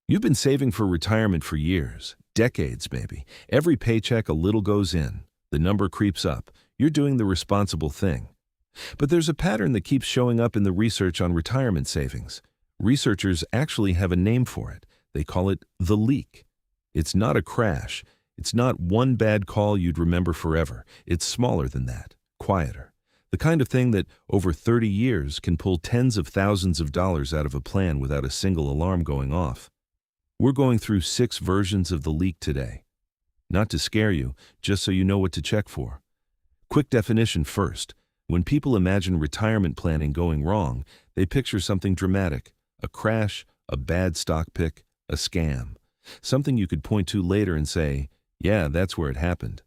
You've been saving for retirement for years, decades maybe. Every paycheck a little goes in. The number creeps up. You're doing the responsible thing. But there's a pattern that keeps showing up in the research on retirement savings. Researchers actually have a name for it. They call it the leak. It's not a crash. It's not one bad call you'd remember forever. It's smaller than that, quieter. The kind of thing that, over 30 years, can pull tens of thousands of dollars out of a plan without a single alarm going off. We're going through 6 versions of the leak today. Not to scare you, just so you know what to check for. Quick definition first. When people imagine retirement planning going wrong, they picture something dramatic. A crash, a bad stock pick, a scam. Something you could point to later and say, yeah, that's where it happened.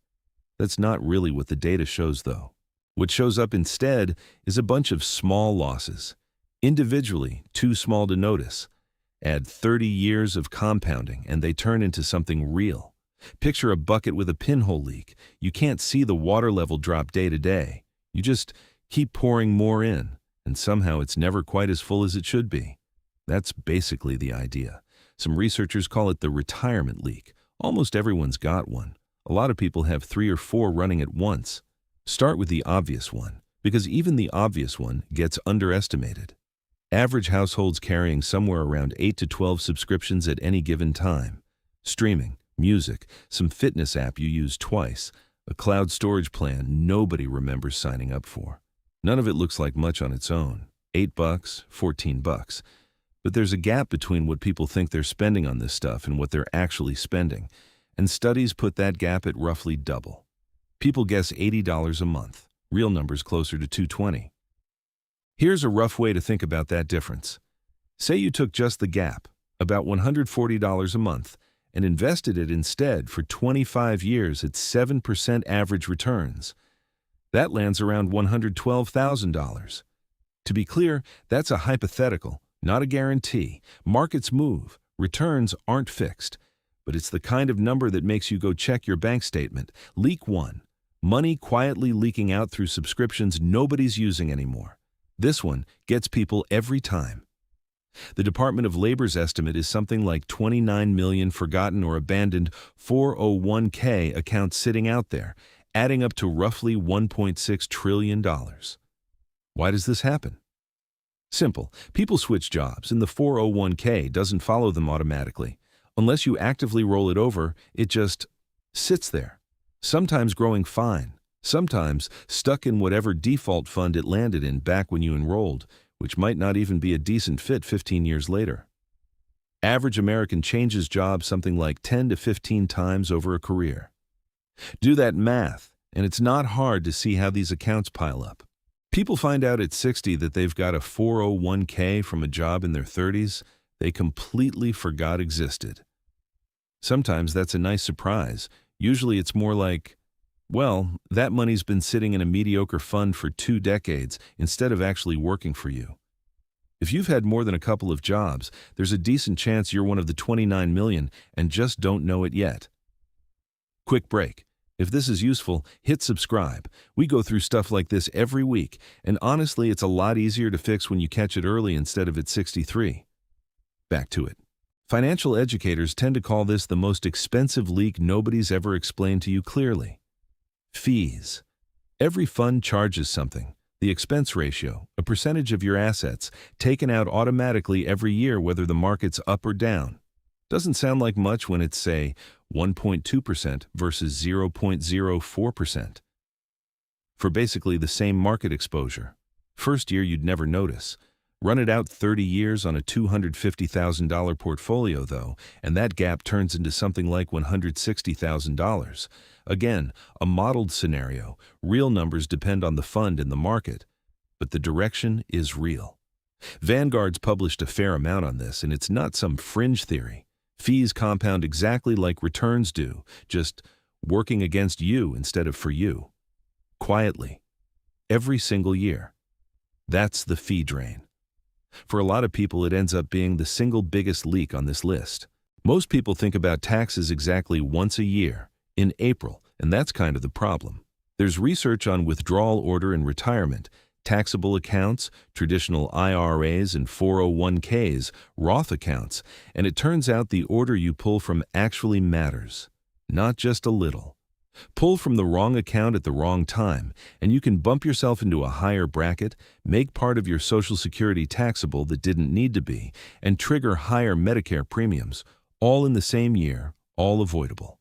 That's not really what the data shows, though. What shows up instead is a bunch of small losses. Individually, too small to notice. Add 30 years of compounding and they turn into something real. Picture a bucket with a pinhole leak. You can't see the water level drop day to day. You just keep pouring more in, and somehow it's never quite as full as it should be. That's basically the idea. Some researchers call it the retirement leak. Almost everyone's got one. A lot of people have 3 or 4 running at once. Start with the obvious one, because even the obvious one gets underestimated. Average households carrying somewhere around 8 to 12 subscriptions at any given time. Streaming, music, some fitness app you use twice, a cloud storage plan nobody remembers signing up for. None of it looks like much on its own. $8, $14. But there's a gap between what people think they're spending on this stuff and what they're actually spending, and studies put that gap at roughly double. People guess $80 a month, real numbers closer to $220. Here's a rough way to think about that difference. Say you took just the gap, about $140 a month, and invested it instead for 25 years at 7% average returns. That lands around $112,000. To be clear, that's a hypothetical, not a guarantee. Markets move, returns aren't fixed. But it's the kind of number that makes you go check your bank statement. Leak 1. Money quietly leaking out through subscriptions nobody's using anymore. This one gets people every time. The Department of Labor's estimate is something like 29 million forgotten or abandoned 401k accounts sitting out there, adding up to roughly $1.6 trillion. Why does this happen? Simple. People switch jobs, and the 401k doesn't follow them automatically. Unless you actively roll it over, it just sits there. Sometimes growing fine, sometimes stuck in whatever default fund it landed in back when you enrolled, which might not even be a decent fit 15 years later. Average American changes jobs something like 10 to 15 times over a career. Do that math, and it's not hard to see how these accounts pile up. People find out at 60 that they've got a 401k from a job in their 30s they completely forgot existed. Sometimes that's a nice surprise. Usually it's more like, well, that money's been sitting in a mediocre fund for 2 decades instead of actually working for you. If you've had more than a couple of jobs, there's a decent chance you're one of the 29 million and just don't know it yet. Quick break. If this is useful, hit subscribe. We go through stuff like this every week, and honestly, it's a lot easier to fix when you catch it early instead of at 63. Back to it. Financial educators tend to call this the most expensive leak nobody's ever explained to you clearly. Fees. Every fund charges something. The expense ratio, a percentage of your assets, taken out automatically every year whether the market's up or down. Doesn't sound like much when it's, say, 1.2% versus 0.04%. For basically the same market exposure. First year you'd never notice. Run it out 30 years on a $250,000 portfolio, though, and that gap turns into something like $160,000. Again, a modeled scenario. Real numbers depend on the fund and the market, but the direction is real. Vanguard's published a fair amount on this, and it's not some fringe theory. Fees compound exactly like returns do, just working against you instead of for you. Quietly. Every single year. That's the fee drain. For a lot of people, it ends up being the single biggest leak on this list. Most people think about taxes exactly once a year, in April, and that's kind of the problem. There's research on withdrawal order and retirement. taxable accounts, traditional IRAs and 401ks, Roth accounts, and it turns out the order you pull from actually matters. Not just a little. Pull from the wrong account at the wrong time, and you can bump yourself into a higher bracket, make part of your Social Security taxable that didn't need to be, and trigger higher Medicare premiums, all in the same year, all avoidable.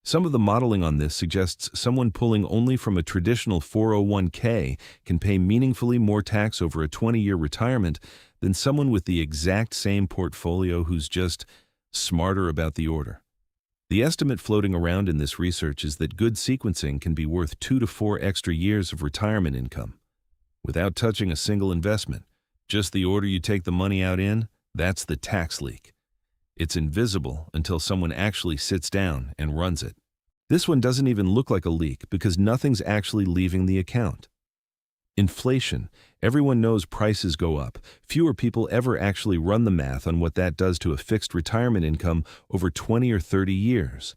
Some of the modeling on this suggests someone pulling only from a traditional 401k can pay meaningfully more tax over a 20-year retirement than someone with the exact same portfolio who's just smarter about the order. The estimate floating around in this research is that good sequencing can be worth 2 to 4 extra years of retirement income. Without touching a single investment, just the order you take the money out in, that's the tax leak. It's invisible until someone actually sits down and runs it. This one doesn't even look like a leak because nothing's actually leaving the account. Inflation. Everyone knows prices go up. Fewer people ever actually run the math on what that does to a fixed retirement income over 20 or 30 years.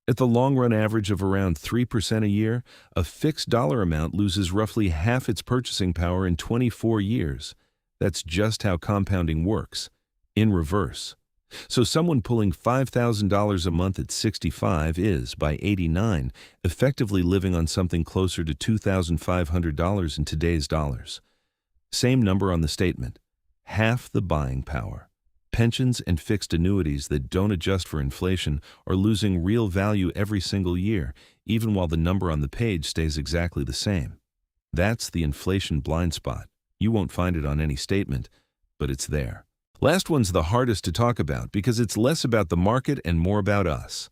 At the long-run average of around 3% a year, a fixed dollar amount loses roughly half its purchasing power in 24 years. That's just how compounding works, in reverse. So someone pulling $5,000 a month at 65 is, by 89, effectively living on something closer to $2,500 in today's dollars. Same number on the statement. Half the buying power. Pensions and fixed annuities that don't adjust for inflation are losing real value every single year, even while the number on the page stays exactly the same. That's the inflation blind spot. You won't find it on any statement, but it's there. Last one's the hardest to talk about because it's less about the market and more about us.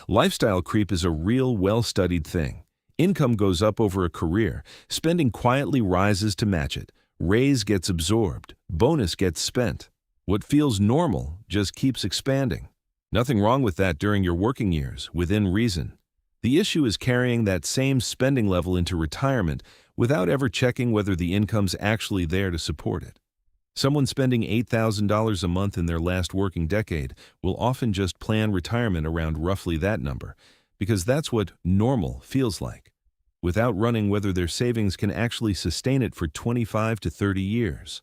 Lifestyle creep is a real, well-studied thing. Income goes up over a career, spending quietly rises to match it, raise gets absorbed, bonus gets spent. What feels normal just keeps expanding. Nothing wrong with that during your working years, within reason. The issue is carrying that same spending level into retirement without ever checking whether the income's actually there to support it. Someone spending $8,000 a month in their last working decade will often just plan retirement around roughly that number, because that's what normal feels like, without running whether their savings can actually sustain it for 25 to 30 years.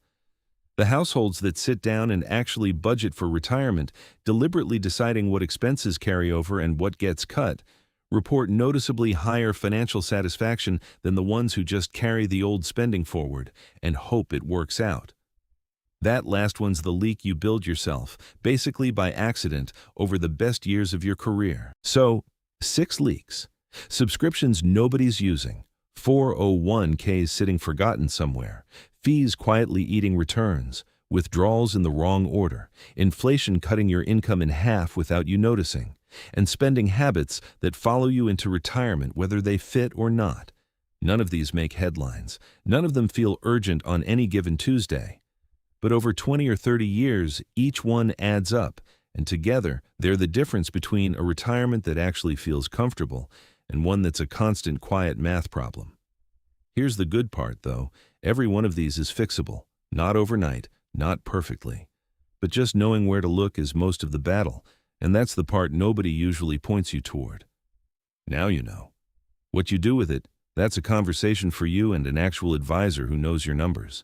The households that sit down and actually budget for retirement, deliberately deciding what expenses carry over and what gets cut, report noticeably higher financial satisfaction than the ones who just carry the old spending forward and hope it works out. That last one's the leak you build yourself, basically by accident, over the best years of your career. So, 6 leaks. Subscriptions nobody's using. 401ks sitting forgotten somewhere. Fees quietly eating returns. Withdrawals in the wrong order. Inflation cutting your income in half without you noticing. And spending habits that follow you into retirement whether they fit or not. None of these make headlines. None of them feel urgent on any given Tuesday. But over 20 or 30 years, each one adds up, and together, they're the difference between a retirement that actually feels comfortable and one that's a constant quiet math problem. Here's the good part, though. Every one of these is fixable, not overnight, not perfectly. But just knowing where to look is most of the battle, and that's the part nobody usually points you toward. Now you know. What you do with it, that's a conversation for you and an actual advisor who knows your numbers.